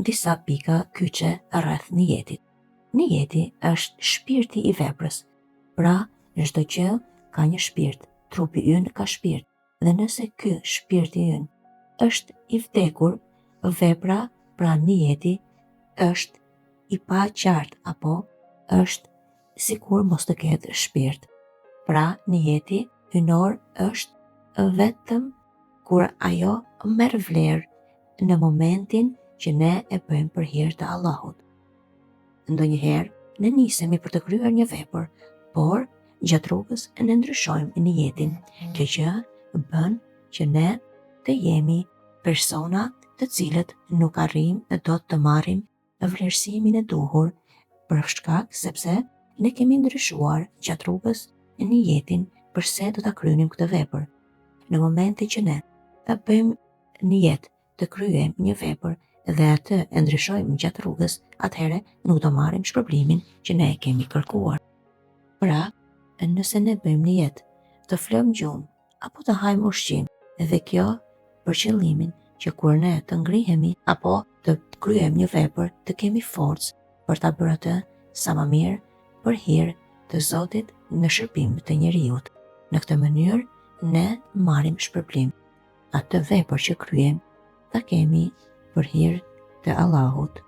disa pika kyçe rreth niyetit. Niyeti është shpirti I veprës. Pra, çdo gjë ka një shpirt, trupi ynë ka shpirt, dhe nëse ky shpirti ynë është I vdekur, vepra, pra niyeti, është I pa qartë apo është sikur mos të ketë shpirt. Pra, niyeti hynor është vetëm kur ajo merr vlerë në momentin që ne e bëjmë për hir të Allahut. Ndonjëherë ne nisemi për të kryer një vepër, por gjatë rrugës ne ndryshojmë niyetin. Kjo gjë bën që ne të jemi persona të cilët nuk arrijmë dot të marrim vlerësimin e duhur, për shkak sepse ne kemi ndryshuar gjatë rrugës niyetin përse do ta kryejmë këtë vepër. Në momentin që ne ta bëjmë niyet të kryejmë një vepër dhe atë e ndryshojmë gjatë rrugës, atëherë nuk do marrim shpërblimin që ne e kemi kërkuar. Pra, nëse ne bëjmë niyet të flëmë gjumë apo të hajmë ushqim, dhe kjo për qëllimin që kur ne të ngrihemi apo të kryejmë një vepër të kemi forcë për ta bërë atë sa më mirë për hir të Zotit në shërbim të njeriut. Në këtë mënyrë ne marrim shpërblim. Atë vepër që kryejmë ta kemi për hir të Allahut.